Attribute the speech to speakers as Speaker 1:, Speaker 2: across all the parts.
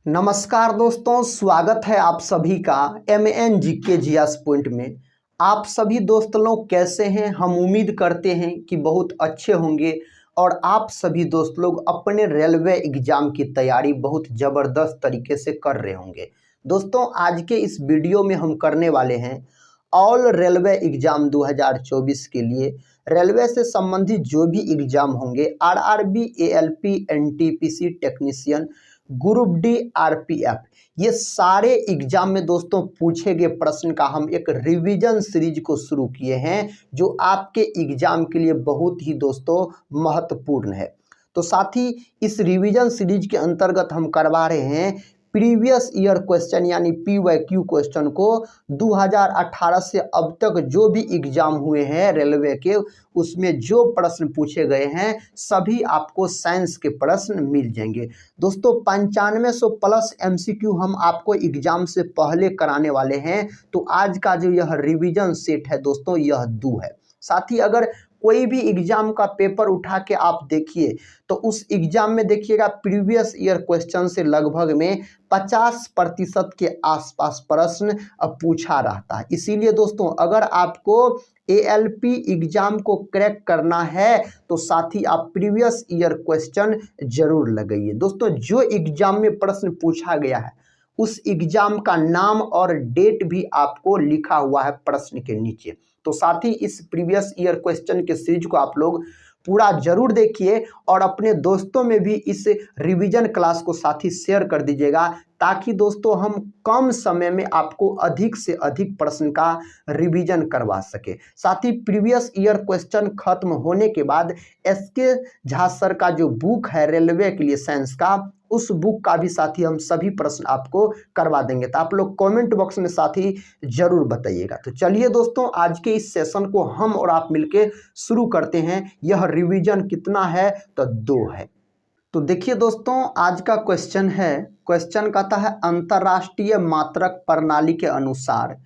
Speaker 1: नमस्कार दोस्तों, स्वागत है आप सभी का MN GK GS पॉइंट में। आप सभी दोस्त लोग कैसे हैं? हम उम्मीद करते हैं कि बहुत अच्छे होंगे और आप सभी दोस्त लोग अपने रेलवे एग्ज़ाम की तैयारी बहुत ज़बरदस्त तरीके से कर रहे होंगे। दोस्तों, आज के इस वीडियो में हम करने वाले हैं ऑल रेलवे एग्ज़ाम 2024 के लिए रेलवे से संबंधित जो भी एग्ज़ाम होंगे RRB, ALP, NTPC technician, group D, RPF, ये सारे एग्जाम में दोस्तों पूछे गए प्रश्न का हम एक रिवीजन सीरीज को शुरू किए हैं जो आपके एग्जाम के लिए बहुत ही दोस्तों महत्वपूर्ण है। तो साथ ही इस रिवीजन सीरीज के अंतर्गत हम करवा रहे हैं प्रीवियस ईयर क्वेश्चन यानी PYQ क्वेश्चन को 2018 से अब तक जो भी एग्जाम हुए हैं रेलवे के, उसमें जो प्रश्न पूछे गए हैं सभी आपको साइंस के प्रश्न मिल जाएंगे। दोस्तों 9500 प्लस MCQ हम आपको एग्जाम से पहले कराने वाले हैं। तो आज का जो यह रिवीजन सेट है दोस्तों, यह 2 है। साथ ही अगर कोई भी एग्जाम का पेपर उठा के आप देखिए तो उस एग्जाम में देखिएगा प्रीवियस ईयर क्वेश्चन से लगभग में 50% के आसपास प्रश्न पूछा रहता है। इसीलिए दोस्तों अगर आपको ALP एग्जाम को क्रैक करना है तो साथ ही आप प्रीवियस ईयर क्वेश्चन जरूर लगाइए। दोस्तों जो एग्जाम में प्रश्न पूछा गया है उस एग्जाम का नाम और डेट भी आपको लिखा हुआ है प्रश्न के नीचे। तो साथ ही इस प्रीवियस ईयर क्वेश्चन के सीरीज को आप लोग पूरा जरूर देखिए और अपने दोस्तों में भी इस रिवीजन क्लास को साथ ही शेयर कर दीजिएगा ताकि दोस्तों हम कम समय में आपको अधिक से अधिक प्रश्न का रिवीजन करवा सके। साथ ही प्रीवियस ईयर क्वेश्चन खत्म होने के बाद SK झा सर का जो बुक है रेलवे के लिए साइंस का, उस बुक का भी साथ ही हम सभी प्रश्न आपको करवा देंगे। तो आप लोग कमेंट बॉक्स में साथ ही जरूर बताइएगा। तो चलिए दोस्तों आज के इस सेशन को हम और आप मिलके शुरू करते हैं। यह रिवीजन कितना है? तो 2 है। तो देखिए दोस्तों आज का क्वेश्चन है, क्वेश्चन कहता है अंतर्राष्ट्रीय मात्रक प्रणाली के अनुसार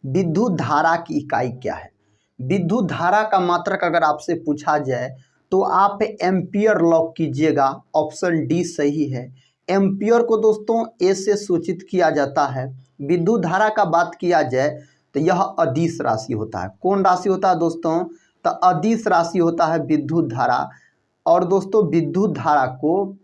Speaker 1: विद्युत धारा की इकाई क्या है? विद्युत धारा का मात्रक अगर आपसे पूछा जाए तो आप एम्पियर लॉक कीजिएगा, ऑप्शन डी सही है। एम्पियर को दोस्तों ए से सूचित किया जाता है। विद्युत धारा का बात किया जाए तो यह अदिश राशि होता है। कौन राशि होता है दोस्तों? तो अदिश राशि होता है विद्युत धारा। और दोस्तों विद्युत धारा को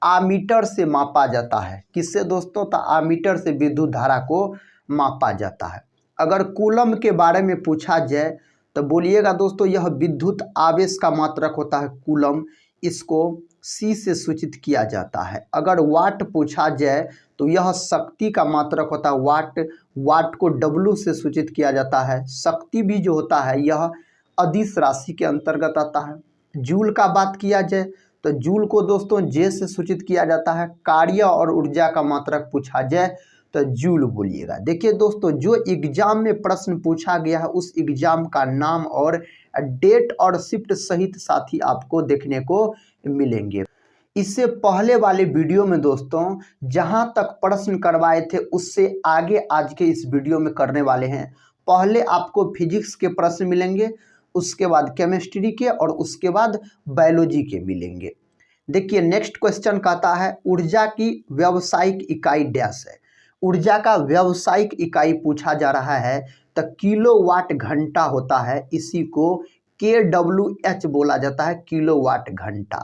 Speaker 1: आमीटर से मापा जाता है। किससे दोस्तों? तो आमीटर से विद्युत धारा को मापा जाता है। अगर कूलम के बारे में पूछा जाए तो बोलिएगा दोस्तों यह विद्युत आवेश का मात्रक होता है कूलम, इसको C से सूचित किया जाता है। अगर वाट पूछा जाए तो यह शक्ति का मात्रक होता है वाट, वाट को W से सूचित किया जाता है। शक्ति भी जो होता है यह अदिश राशि के अंतर्गत आता है। जूल का बात किया जाए तो जूल को दोस्तों J से सूचित किया जाता है। कार्य और ऊर्जा का मात्रक पूछा जाए तो जूल बोलिएगा। देखिए दोस्तों जो एग्जाम में प्रश्न पूछा गया है उस एग्जाम का नाम और डेट और शिफ्ट सहित साथ ही आपको देखने को मिलेंगे। इससे पहले वाले वीडियो में दोस्तों जहां तक प्रश्न करवाए थे उससे आगे आज के इस वीडियो में करने वाले हैं। पहले आपको फिजिक्स के प्रश्न मिलेंगे, उसके बाद केमिस्ट्री के और उसके बाद बायोलॉजी के मिलेंगे। देखिए नेक्स्ट क्वेश्चन कहता है ऊर्जा की व्यावसायिक इकाई डैश है। ऊर्जा का व्यावसायिक इकाई पूछा जा रहा है तो किलोवाट घंटा होता है, इसी को kWh बोला जाता है, किलोवाट घंटा।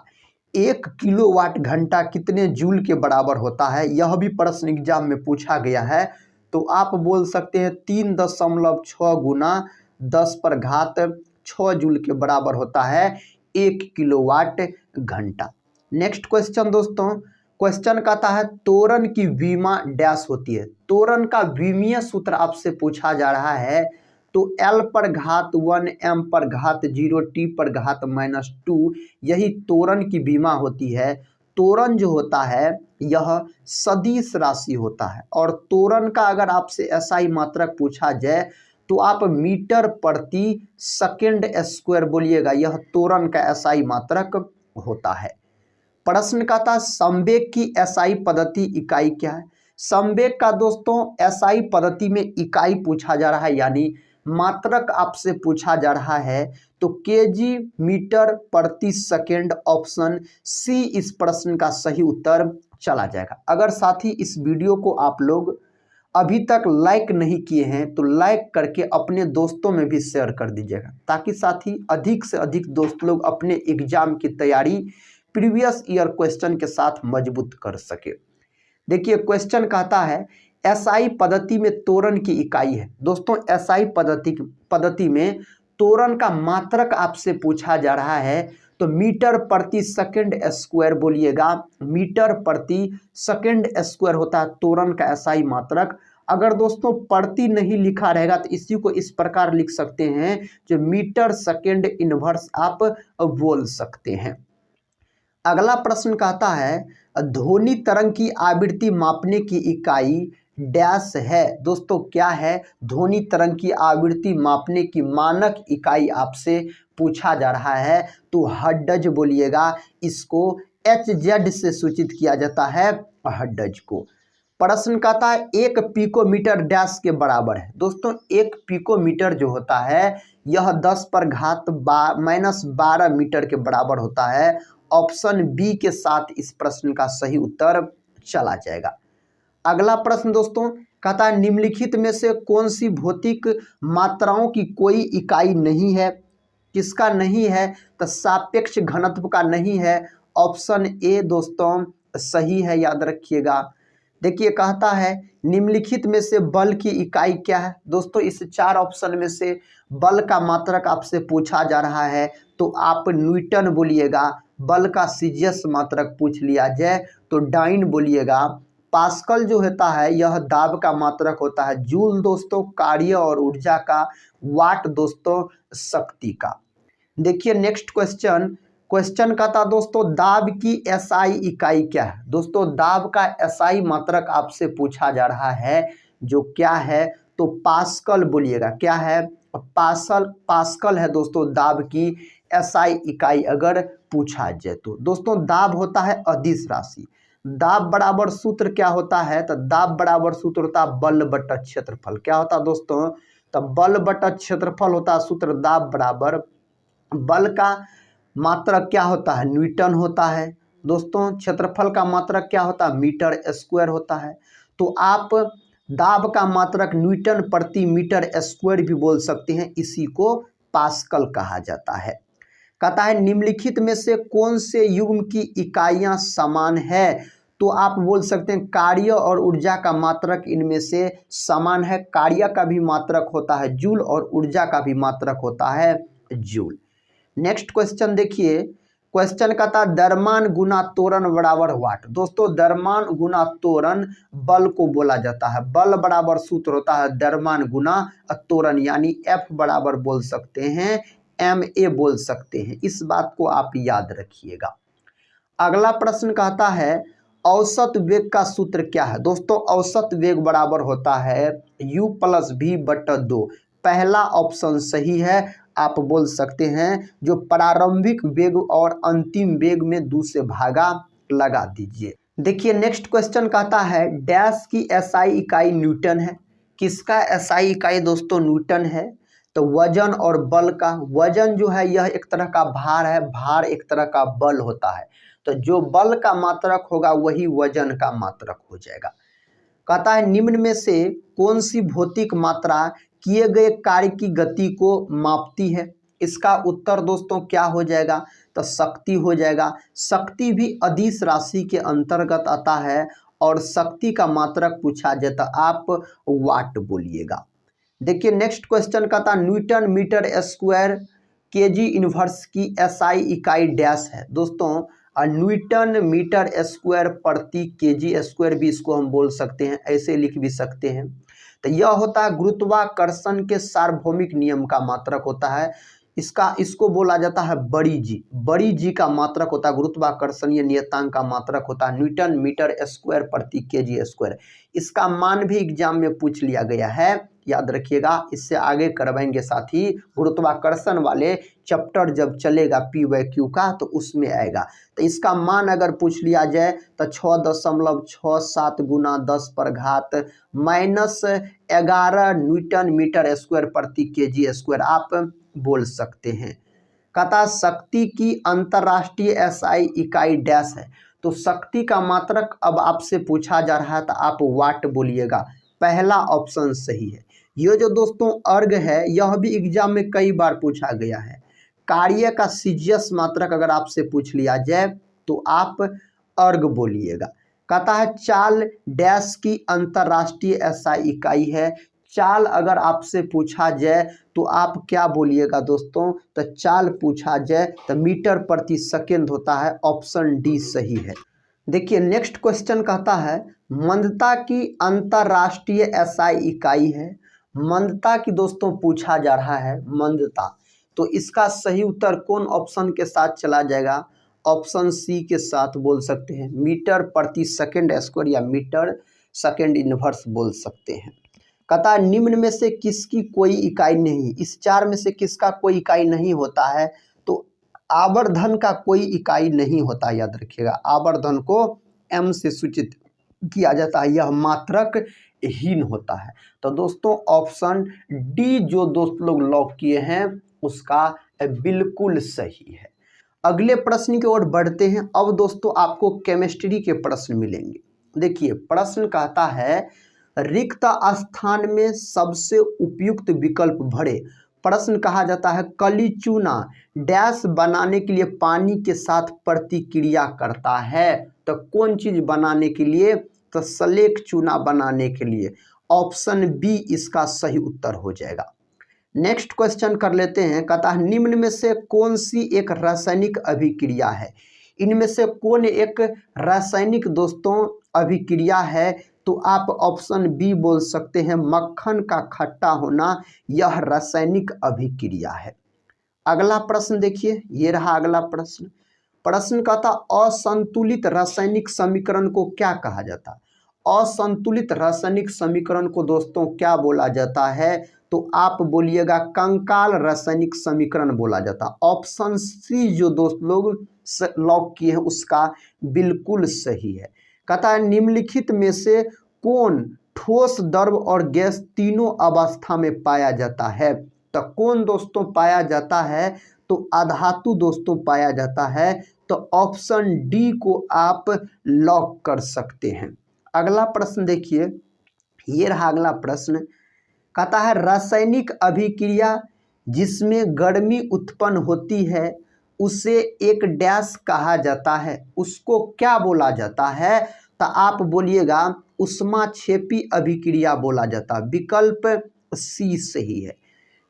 Speaker 1: 1 किलोवाट घंटा कितने जूल के बराबर होता है? यह भी प्रश्न एग्जाम में पूछा गया है। तो आप बोल सकते हैं 3.6 गुना 10⁻6 जूल के बराबर होता है 1 किलोवाट घंटा। नेक्स्ट क्वेश्चन दोस्तों, क्वेश्चन कहता है त्वरण की विमा डैश होती है। त्वरण का विमीय सूत्र आपसे पूछा जा रहा है तो L/1 M/0 T/-2 यही त्वरण की विमा होती है। त्वरण जो होता है यह सदिश राशि होता है और त्वरण का अगर आपसे SI मात्रक पूछा जाए तो आप मीटर प्रति सेकंड स्क्वायर बोलिएगा, यह त्वरण का SI मात्रक होता है। प्रश्न का था संवेग की SI पद्धति इकाई क्या है? संवेग का दोस्तों SI पद्धति में इकाई पूछा जा रहा है यानी मात्रक आपसे पूछा जा रहा है तो kg मीटर प्रति सेकंड, ऑप्शन सी इस प्रश्न का सही उत्तर चला जाएगा। अगर साथी इस वीडियो को आप लोग अभी तक लाइक नहीं किए हैं तो लाइक करके अपने दोस्तों में भी शेयर कर दीजिएगा, ताकि साथी अधिक से अधिक दोस्त लोग अपने एग्जाम की तैयारी प्रीवियस ईयर क्वेश्चन के साथ मजबूत कर सके। देखिए क्वेश्चन कहता है एसआई पद्धति में त्वरण की इकाई है। दोस्तों एसआई पद्धति में त्वरण का मात्रक आपसे पूछा जा रहा है, तो मीटर प्रति सेकंड स्क्वायर बोलिएगा। मीटर प्रति सेकंड स्क्वायर होता है त्वरण का एसआई मात्रक। अगर दोस्तों प्रति नहीं लिखा रहेगा तो इसी को इस प्रकार लिख सकते हैं, जो मीटर सेकंड इनवर्स आप बोल सकते हैं। अगला प्रश्न कहता है ध्वनि तरंग की आवृत्ति मापने की इकाई डैश है। दोस्तों क्या है? ध्वनि तरंग की आवृत्ति मापने की मानक इकाई आपसे पूछा जा रहा है, तो हर्ट्ज बोलिएगा। इसको HZ से सूचित किया जाता है, हर्ट्ज को। प्रश्न कहता है 1 पिकोमीटर डैश के बराबर है। दोस्तों 1 पिकोमीटर जो होता है यह 10⁻⁻12 मीटर के बराबर होता है। ऑप्शन बी के साथ इस प्रश्न का सही उत्तर चला जाएगा। अगला प्रश्न दोस्तों कहता है निम्नलिखित में से कौन सी भौतिक मात्राओं की कोई इकाई नहीं है? किसका नहीं है? तो सापेक्ष घनत्व का नहीं है। ऑप्शन ए दोस्तों सही है, याद रखिएगा। देखिए कहता है निम्नलिखित में से बल की इकाई क्या है? दोस्तों इस 4 ऑप्शन में से बल का मात्रक आपसे पूछा जा रहा है, तो आप न्यूटन बोलिएगा। बल का सीजीएस मात्रक पूछ लिया जाए तो डाइन बोलिएगा। पास्कल जो होता है यह दाब का मात्रक होता है। जूल दोस्तों कार्य और ऊर्जा का। वाट दोस्तों शक्ति का। देखिए नेक्स्ट क्वेश्चन का था दोस्तों दाब की एसआई इकाई क्या है? दोस्तों दाब का एसआई मात्रक आपसे पूछा जा रहा है, जो क्या है? तो पास्कल बोलिएगा। क्या है? पास्कल है दोस्तों दाब की एसआई इकाई अगर पूछा जाए तो। दोस्तों दाब होता है अदिश राशि। दाब बराबर सूत्र क्या होता है? तो दाब बराबर सूत्र होता है बल बटा क्षेत्रफल। क्या होता है दोस्तों? तो बल बटा क्षेत्रफल होता है सूत्र। दाब बराबर बल का मात्रक क्या होता है? न्यूटन होता है। दोस्तों क्षेत्रफल का मात्रक क्या होता है? मीटर स्क्वायर होता है। तो आप दाब का मात्रक न्यूटन प्रति मीटर स्क्वायर भी बोल सकते हैं, इसी को पास्कल कहा जाता है। कहता है निम्नलिखित में से कौन से युग्म की इकाइयां समान है? तो आप बोल सकते हैं कार्य और ऊर्जा का मात्रक इनमें से समान है। कार्य का भी मात्रक होता है जूल और ऊर्जा का भी मात्रक होता है जूल। नेक्स्ट क्वेश्चन देखिए, क्वेश्चन कहता है द्रव्यमान गुना त्वरण बराबर वाट। दोस्तों द्रव्यमान गुना त्वरण बल को बोला जाता है। बल बराबर सूत्र होता है द्रव्यमान गुना त्वरण, यानी F बराबर बोल सकते हैं ma बोल सकते हैं। इस बात को आप याद रखिएगा। अगला प्रश्न कहता है औसत वेग का सूत्र क्या है? दोस्तों औसत वेग बराबर होता है u + v/2। पहला ऑप्शन सही है, आप बोल सकते हैं जो प्रारंभिक वेग और अंतिम वेग में 2 से भागा लगा दीजिए। देखिए नेक्स्ट क्वेश्चन कहता है डैश की एसआई इकाई न्यूटन है। किसका एसआई इकाई दोस्तों? न्यूटन है। तो वजन और बल का। वजन जो है यह एक तरह का भार है, भार एक तरह का बल होता है। तो जो बल का मात्रक होगा वही वजन का मात्रक हो जाएगा। कहता है निम्न में से कौन सी भौतिक मात्रा किए गए कार्य की गति को मापती है? इसका उत्तर दोस्तों क्या हो जाएगा? तो शक्ति हो जाएगा। शक्ति भी अदिश राशि के अंतर्गत आता है और शक्ति का मात्रक पूछा जाता आप वाट बोलिएगा। देखिए नेक्स्ट क्वेश्चन का था newton metre square KG inverse की एसआई इकाई डैश है। दोस्तों न्यूटन मीटर स्क्वायर प्रति केजी स्क्वायर भी इसको हम बोल सकते हैं, ऐसे लिख भी सकते हैं। तो यह होता है गुरुत्वाकर्षण के सार्वभौमिक नियम का मात्रक होता है। इसको बोला जाता है बड़ी जी। बड़ी जी का मात्रक होता है गुरुत्वाकर्षणीय नियतांक का मात्रक होता है न्यूटन मीटर स्क्वायर प्रति केजी स्क्वायर। इसका मान भी एग्जाम में पूछ लिया गया है, याद रखिएगा। इससे आगे करवाएंगे साथ ही गुरुत्वाकर्षण वाले चैप्टर जब चलेगा PYQ का तो उसमें आएगा। तो इसका मान अगर पूछ लिया जाए तो 6.67 गुना 10⁻⁻11 न्यूटन मीटर स्क्वायर प्रति केजी स्क्वायर आप बोल सकते हैं। कहता शक्ति की अंतर्राष्ट्रीय एसआई इकाई डैश है। तो शक्ति का मात्रक अब आपसे पूछा जा रहा है तो आप वाट बोलिएगा, पहला ऑप्शन सही है। ये जो दोस्तों अर्ग है यह भी एग्जाम में कई बार पूछा गया है। कार्य का सीजियस मात्रक अगर आपसे पूछ लिया जाए तो आप अर्ग बोलिएगा। कहता है चाल डैश की अंतरराष्ट्रीय SI इकाई है। चाल अगर आपसे पूछा जाए तो आप क्या बोलिएगा दोस्तों, तो चाल पूछा जाए तो मीटर प्रति सेकंड होता है, ऑप्शन डी सही है। देखिए नेक्स्ट क्वेश्चन कहता है मंदता की अंतरराष्ट्रीय SI इकाई है। मंदता की दोस्तों पूछा जा रहा है, मंदता, तो इसका सही उत्तर कौन ऑप्शन के साथ चला जाएगा, ऑप्शन सी के साथ बोल सकते हैं, मीटर प्रति सेकंड स्क्वायर या मीटर सेकंड इनवर्स बोल सकते हैं। कहता है निम्न में से किसकी कोई इकाई नहीं, इस चार में से किसका कोई इकाई नहीं होता है, तो आवर्धन का कोई इकाई नहीं होता, याद रखिएगा आवर्धन को m से सूचित किया जाता है, यह मात्रक हीन होता है। तो दोस्तों ऑप्शन डी जो दोस्त लोग लॉक किए हैं उसका बिल्कुल सही है। अगले प्रश्न की ओर बढ़ते हैं। अब दोस्तों आपको केमिस्ट्री के प्रश्न मिलेंगे। देखिए प्रश्न कहता है रिक्त स्थान में सबसे उपयुक्त विकल्प भरे। प्रश्न कहा जाता है कली चूना डैश बनाने के लिए पानी के साथ प्रतिक्रिया करता है, तो कौन चीज बनाने के लिए, तो सलेख चूना बनाने के लिए, ऑप्शन बी इसका सही उत्तर हो जाएगा। नेक्स्ट क्वेश्चन कर लेते हैं। कहता है निम्न में से कौन सी एक रासायनिक अभिक्रिया है, इनमें से कौन एक रासायनिक दोस्तों अभिक्रिया है, तो आप ऑप्शन बी बोल सकते हैं मक्खन का खट्टा होना, यह रासायनिक अभिक्रिया है। अगला प्रश्न देखिए, ये रहा अगला प्रश्न। प्रश्न कहता असंतुलित रासायनिक समीकरण को क्या कहा जाता, असंतुलित रासायनिक समीकरण को दोस्तों क्या बोला जाता है, तो आप बोलिएगा कंकाल रासायनिक समीकरण बोला जाता। ऑप्शन सी जो दोस्त लोग लॉक किए हैं उसका बिल्कुल सही है। कहता है निम्नलिखित में से कौन ठोस द्रव और गैस तीनों अवस्था में पाया जाता है, तो कौन दोस्तों पाया जाता है, तो अधातु दोस्तों पाया जाता है, तो ऑप्शन डी को आप लॉक कर सकते हैं। अगला प्रश्न देखिए, ये रहा अगला प्रश्न। कहता है रासायनिक अभिक्रिया जिसमें गर्मी उत्पन्न होती है उसे एक डैश कहा जाता है, उसको क्या बोला जाता है, तो आप बोलिएगा उष्माक्षेपी अभिक्रिया बोला जाता, विकल्प सी सही है।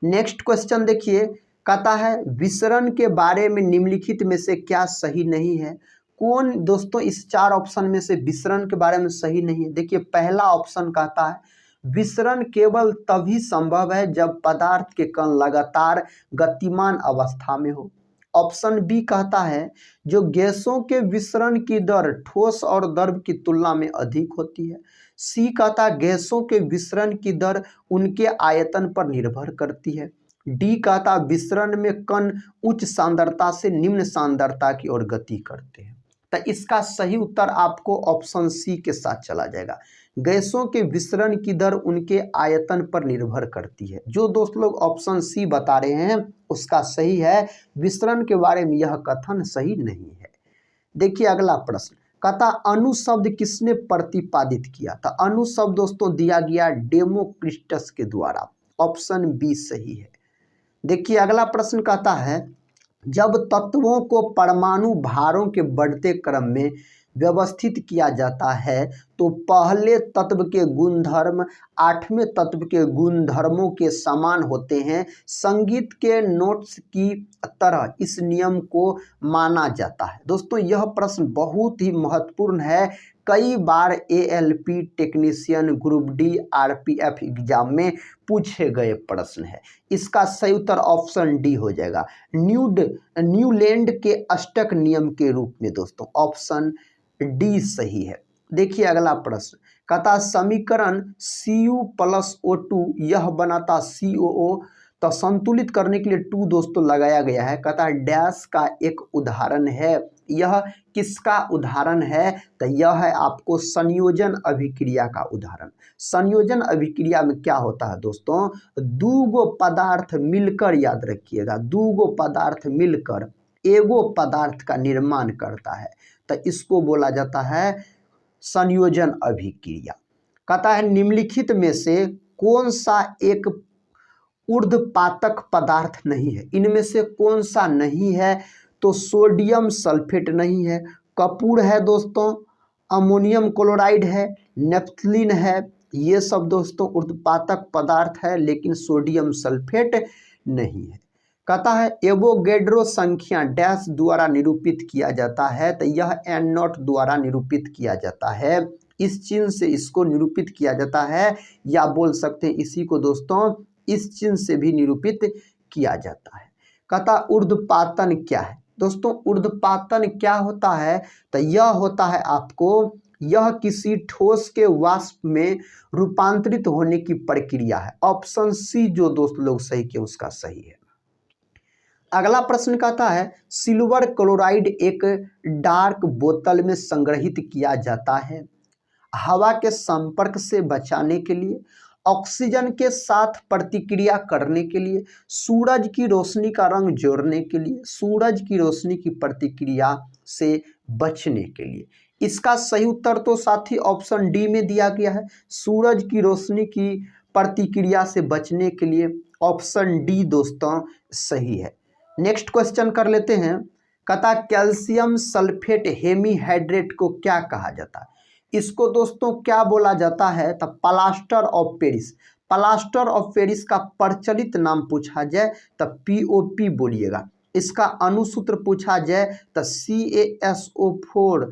Speaker 1: नेक्स्ट क्वेश्चन देखिए, कहता है विसरण के बारे में निम्नलिखित में से क्या सही नहीं है, कौन दोस्तों इस चार ऑप्शन में से विसरण के बारे में सही नहीं है। देखिए पहला ऑप्शन कहता है विसरण केवल तभी संभव है जब पदार्थ के कण लगातार गतिमान अवस्था में हो। ऑप्शन बी कहता है जो गैसों के विसरण की दर ठोस और द्रव की तुलना में अधिक होती है। सी कहता है गैसों के विसरण की दर उनके आयतन पर निर्भर करती है। डी कहता विसरण में कण उच्च सांद्रता से निम्न सांद्रता की ओर गति करते हैं। तो इसका सही उत्तर आपको ऑप्शन सी के साथ चला जाएगा, गैसों के विसरण की दर उनके आयतन पर निर्भर करती है। जो दोस्त लोग ऑप्शन सी बता रहे हैं उसका सही है, विसरण के बारे में यह कथन सही नहीं है। देखिए अगला प्रश्न, कहता अणु शब्द किसने प्रतिपादित किया था, अणु शब्द दोस्तों दिया गया डेमोक्रिटस के द्वारा, ऑप्शन बी सही है। देखिए अगला प्रश्न कहता है जब तत्वों को परमाणु भारों के बढ़ते क्रम में व्यवस्थित किया जाता है तो पहले तत्व के गुणधर्म आठवें तत्व के गुणधर्मों के समान होते हैं। संगीत के नोट्स की तरह इस नियम को माना जाता है। दोस्तों यह प्रश्न बहुत ही महत्वपूर्ण है, कई बार ALP technician group D RPF exam में पूछे गए प्रश्न है। इसका सही उत्तर ऑप्शन डी हो जाएगा, न्यूलैंड के अष्टक नियम के रूप में दोस्तों ऑप्शन डी सही है। देखिए अगला प्रश्न, कहता समीकरण Cu+O2 यह बनाता COO, तो संतुलित करने के लिए 2 दोस्तों लगाया गया है। कहता डैश का एक उदाहरण है, यह किसका उदाहरण है, तो यह है आपको संयोजन अभिक्रिया का उदाहरण। संयोजन अभिक्रिया में क्या होता है दोस्तों, 2 पदार्थ मिलकर, याद रखिएगा 2 पदार्थ मिलकर एगो पदार्थ का निर्माण करता है, तो इसको बोला जाता है संयोजन अभिक्रिया। कहता है निम्नलिखित में से कौन सा एक ऊर्ध्वपातक पदार्थ नहीं है, इनमें से कौन सा नहीं है, तो सोडियम सल्फेट नहीं है, कपूर है दोस्तों, अमोनियम क्लोराइड है, नेफ्थलीन है, ये सब दोस्तों ऊर्ध्वपातक पदार्थ है, लेकिन सोडियम सल्फेट नहीं है। कहता है एवोगैड्रो संख्या डैश द्वारा निरूपित किया जाता है, तो यह एन नॉट द्वारा निरूपित किया जाता है, इस चिन्ह से इसको निरूपित किया जाता है, या बोल सकते हैं इसी को दोस्तों इस चिन्ह से भी निरूपित किया जाता है। कहता ऊर्ध्वपातन क्या है दोस्तों, ऊर्ध्वपातन क्या होता है, तो यह होता है आपको यह किसी ठोस के वाष्प में रूपांतरित होने की प्रक्रिया है। ऑप्शन सी जो दोस्त लोग सही किए उसका सही है। अगला प्रश्न कहता है सिल्वर क्लोराइड एक डार्क बोतल में संग्रहित किया जाता है हवा के संपर्क से बचाने के लिए, ऑक्सीजन के साथ प्रतिक्रिया करने के लिए, सूरज की रोशनी का रंग जोड़ने के लिए, सूरज की रोशनी की प्रतिक्रिया से बचने के लिए। इसका सही उत्तर तो साथी ऑप्शन डी में दिया गया है, सूरज की रोशनी की प्रतिक्रिया से बचने के लिए। ऑप्शन डी दोस्तों सही है। नेक्स्ट क्वेश्चन कर लेते हैं। कहता कैल्शियम सल्फेट हेमीहाइड्रेट को क्या कहा जाता है, इसको दोस्तों क्या बोला जाता है, तो plaster of Paris. Plaster of Paris का प्रचलित नाम पूछा जाए तो POP बोलिएगा। इसका अनुसूत्र पूछा जाए तो CaSO4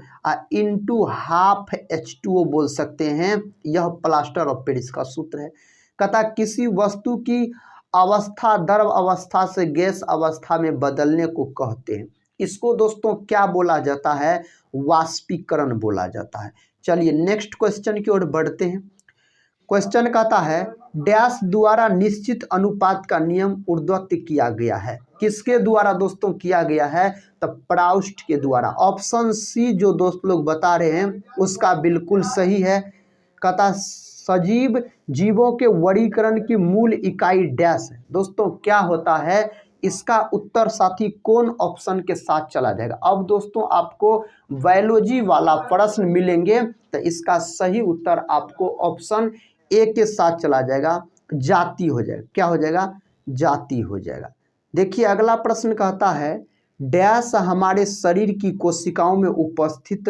Speaker 1: इंटू हाफ H2O बोल सकते हैं, यह प्लास्टर ऑफ पेरिस का सूत्र है। कहता किसी वस्तु की अवस्था द्रव अवस्था से गैस अवस्था में बदलने को कहते हैं, इसको दोस्तों क्या बोला जाता है, वाष्पीकरण बोला जाता है। चलिए नेक्स्ट क्वेश्चन की ओर बढ़ते हैं। क्वेश्चन कहता है डैश द्वारा निश्चित अनुपात का नियम उद्धृत किया गया है, किसके द्वारा दोस्तों किया गया है, तो प्राउस्ट के द्वारा। ऑप्शन सी जो दोस्त लोग बता रहे हैं उसका बिल्कुल सही है। कहता सजीव जीवों के वर्गीकरण की मूल इकाई डैश है, दोस्तों क्या होता है, इसका उत्तर साथी कौन ऑप्शन के साथ चला जाएगा। अब दोस्तों आपको बायोलॉजी वाला प्रश्न मिलेंगे तो इसका सही उत्तर आपको ऑप्शन ए के साथ चला जाएगा, जाति हो जाएगा। क्या हो जाएगा, जाति हो जाएगा। देखिए अगला प्रश्न कहता है डैश हमारे शरीर की कोशिकाओं में उपस्थित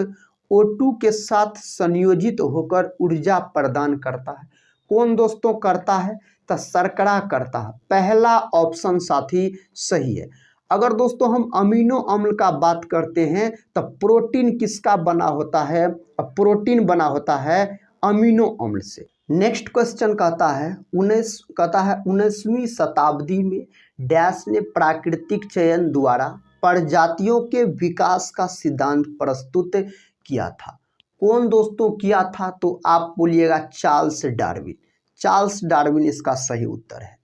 Speaker 1: O2 के साथ संयोजित होकर ऊर्जा प्रदान करता है, कौन दोस्तों करता है, तो शर्करा करता है। पहला ऑप्शन साथी सही है। अगर दोस्तों हम अमीनो अम्ल का बात करते हैं तो प्रोटीन किसका बना होता है, प्रोटीन बना होता है अमीनो अम्ल से। नेक्स्ट क्वेश्चन कहता है 19वीं शताब्दी में डैश ने प्राकृतिक चयन द्वारा प्रजातियों के विकास का सिद्धांत प्रस्तुत किया था, कौन दोस्तों किया था, तो आप बोलिएगा चार्ल्स डार्विन। चार्ल्स डार्विन इसका सही उत्तर है।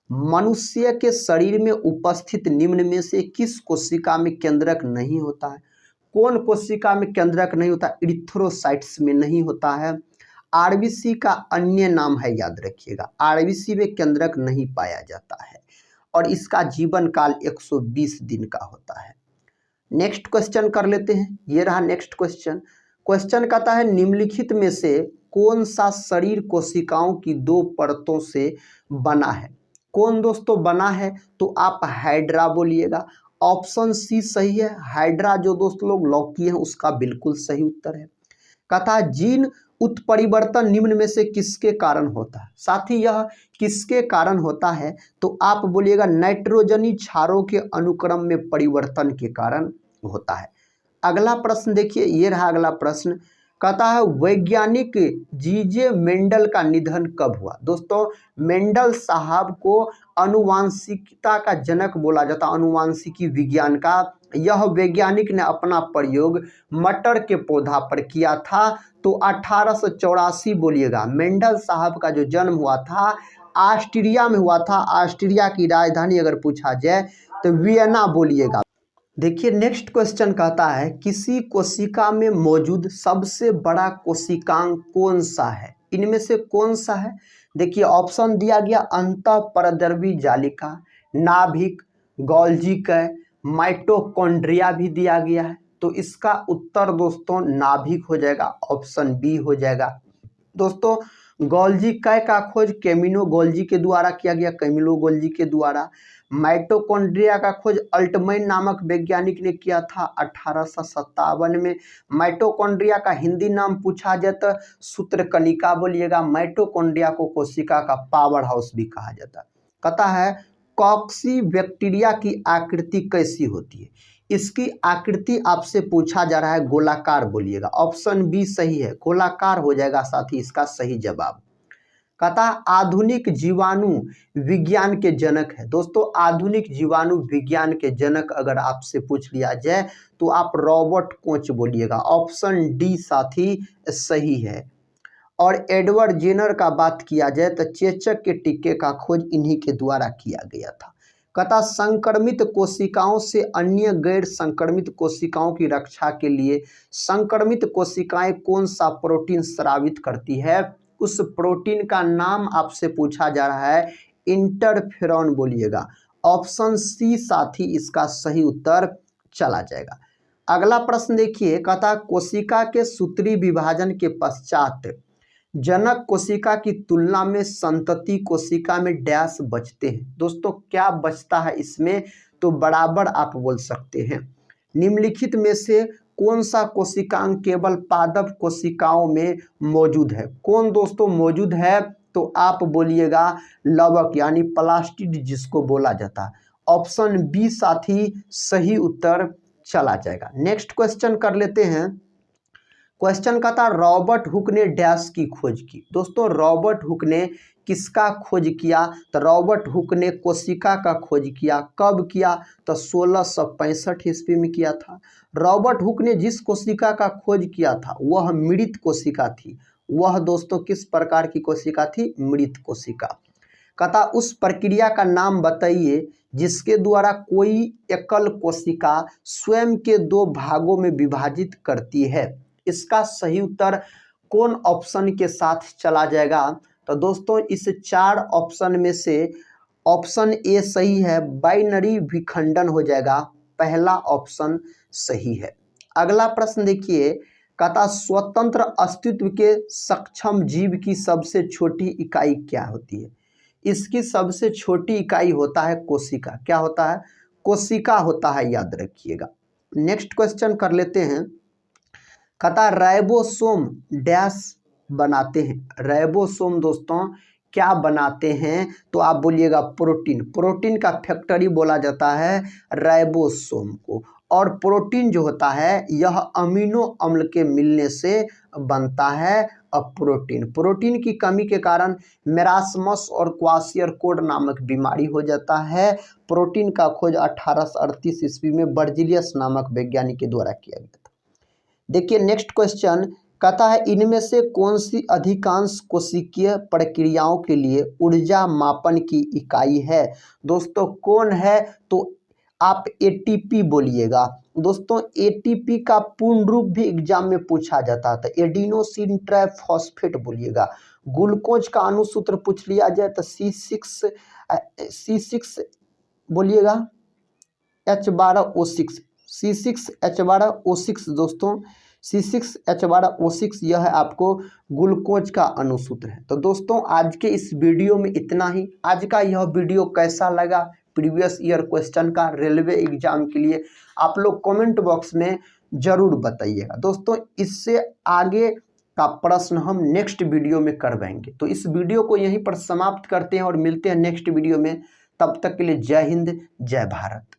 Speaker 1: मनुष्य के शरीर में उपस्थित निम्न में से किस कोशिका में केंद्रक नहीं होता है, कौन कोशिका में केंद्रक नहीं होता, इरिथ्रोसाइट्स में नहीं होता है। RBC का अन्य नाम है, याद रखिएगा RBC में केंद्रक नहीं पाया जाता है और इसका जीवन काल 120 दिन का होता है। नेक्स्ट क्वेश्चन कर लेते हैं, ये रहा नेक्स्ट क्वेश्चन। क्वेश्चन कहता है निम्नलिखित में से कौन सा शरीर कोशिकाओं की 2 परतों से बना है, कौन दोस्तों बना है, तो आप हाइड्रा बोलिएगा। ऑप्शन सी सही है, हाइड्रा जो दोस्त लोग लॉक किए हैं उसका बिल्कुल सही उत्तर है। कहता है जीन उत्परिवर्तन निम्न में से किसके कारण होता है, साथ ही यह किसके कारण होता है, तो आप बोलिएगा नाइट्रोजनी क्षारों के अनुक्रम में परिवर्तन के कारण होता है। अगला प्रश्न देखिए, ये रहा अगला प्रश्न। कहता है वैज्ञानिक जीजे मेंडल का निधन कब हुआ। दोस्तों मेंडल साहब को अनुवांशिकता का जनक बोला जाता, अनुवांशिकी विज्ञान का। यह वैज्ञानिक ने अपना प्रयोग मटर के पौधा पर किया था। तो 1884 बोलिएगा मेंडल साहब का जो जन्म हुआ था ऑस्ट्रिया में हुआ था। ऑस्ट्रिया की राजधानी अगर पूछा जाए तो वियना बोलिएगा। देखिए नेक्स्ट क्वेश्चन कहता है किसी कोशिका में मौजूद सबसे बड़ा कोशिकांग कौन सा है, इनमें से कौन सा है। देखिए ऑप्शन दिया गया अंतःपरद्रवी जालिका, नाभिक, गोल्जी कय, माइटोकॉन्ड्रिया भी दिया गया है। तो इसका उत्तर दोस्तों नाभिक हो जाएगा, ऑप्शन बी हो जाएगा। दोस्तों गोल्जी कै का खोज कैमिनो गोल्जी के द्वारा किया गया, कैमिलो गोल्जी के द्वारा। माइटोकॉन्ड्रिया का खोज अल्टमैन नामक वैज्ञानिक ने किया था 1857 में। माइटोकॉन्ड्रिया का हिंदी नाम पूछा जाए तो सूत्रकनिका बोलिएगा। माइटोकॉन्ड्रिया को कोशिका का पावर हाउस भी कहा जाता है। कहता है कॉक्सी बैक्टीरिया की आकृति कैसी होती है? इसकी आकृति आपसे पूछा जा रहा है, गोलाकार बोलिएगा। ऑप्शन बी सही है, गोलाकार हो जाएगा साथी इसका सही जवाब। कहता आधुनिक जीवाणु विज्ञान के जनक है। दोस्तों आधुनिक जीवाणु विज्ञान के जनक अगर आपसे पूछ लिया जाए तो आप रॉबर्ट कोच बोलिएगा। ऑप्शन डी साथी सही है। और एडवर्ड जेनर का बात किया जाए तो चेचक के टीके का खोज इन्हीं के द्वारा किया गया था। कहता संक्रमित कोशिकाओं से अन्य गैर संक्रमित कोशिकाओं की रक्षा के लिए संक्रमित कोशिकाएं कौन सा प्रोटीन स्रावित करती है? उस प्रोटीन का नाम आपसे पूछा जा रहा है, इंटरफेरॉन बोलिएगा। ऑप्शन सी साथी इसका सही उत्तर चला जाएगा। अगला प्रश्न देखिए, कहता कोशिका के सूत्री विभाजन के पश्चात जनक कोशिका की तुलना में संतति कोशिका में डैश बचते हैं। दोस्तों क्या बचता है इसमें? तो बराबर आप बोल सकते हैं। निम्नलिखित में से कौन सा कोशिकांग केवल पादप कोशिकाओं में मौजूद है? कौन दोस्तों मौजूद है? तो आप बोलिएगा लवक यानी प्लास्टिड जिसको बोला जाता है। ऑप्शन बी साथी सही उत्तर चला जाएगा। नेक्स्ट क्वेश्चन कर लेते हैं। क्वेश्चन का था रॉबर्ट हुक ने डैश की खोज की। दोस्तों रॉबर्ट हुक ने किसका खोज किया? तो रॉबर्ट हुक ने कोशिका का खोज किया। कब किया? तो 1665 ईस्वी में किया था। रॉबर्ट हुक ने जिस कोशिका का खोज किया था वह मृत कोशिका थी। वह दोस्तों किस प्रकार की कोशिका थी? मृत कोशिका। कहता उस प्रक्रिया का नाम बताइए जिसके द्वारा कोई एकल कोशिका स्वयं के दो भागों में विभाजित करती है। इसका सही उत्तर कौन ऑप्शन के साथ चला जाएगा? तो दोस्तों इस 4 ऑप्शन में से ऑप्शन ए सही है, बाइनरी विखंडन हो जाएगा। पहला ऑप्शन सही है। अगला प्रश्न देखिए, कहता स्वतंत्र अस्तित्व के सक्षम जीव की सबसे छोटी इकाई क्या होती है? इसकी सबसे छोटी इकाई होता है कोशिका। क्या होता है? कोशिका होता है, याद रखिएगा। नेक्स्ट क्वेश्चन कर लेते हैं। कहता राइबोसोम डैश बनाते हैं। राइबोसोम दोस्तों क्या बनाते हैं? तो आप बोलिएगा प्रोटीन। प्रोटीन का फैक्ट्री बोला जाता है राइबोसोम को। और प्रोटीन जो होता है यह अमीनो अम्ल के मिलने से बनता है। अब प्रोटीन की कमी के कारण मेरास्मस और क्वासियरकोड नामक बीमारी हो जाता है। प्रोटीन का खोज 1838 ईस्वी में बर्जिलियस नामक वैज्ञानिक के द्वारा किया गया था। देखिए नेक्स्ट क्वेश्चन कहता है इनमें से कौन सी अधिकांश कोशिकीय प्रक्रियाओं के लिए ऊर्जा मापन की इकाई है? दोस्तों कौन है? तो आप एटीपी बोलिएगा। दोस्तों एटीपी का पूर्ण रूप भी एग्जाम में पूछा जाता है, तो एडिनोसिन ट्राइफॉस्फेट बोलिएगा। ग्लूकोज का अणुसूत्र पूछ लिया जाए तो C6 बोलिएगा H12O6। C6H12O6 दोस्तों C6H12O6 यह है आपको ग्लूकोज का अणुसूत्र है। तो दोस्तों आज के इस वीडियो में इतना ही। आज का यह वीडियो कैसा लगा प्रीवियस ईयर क्वेश्चन का रेलवे एग्जाम के लिए आप लोग कमेंट बॉक्स में जरूर बताइएगा। दोस्तों इससे आगे का प्रश्न हम नेक्स्ट वीडियो में करवाएंगे। तो इस वीडियो को यहीं पर समाप्त करते हैं और मिलते हैं नेक्स्ट वीडियो में। तब तक के लिए जय हिंद, जय भारत।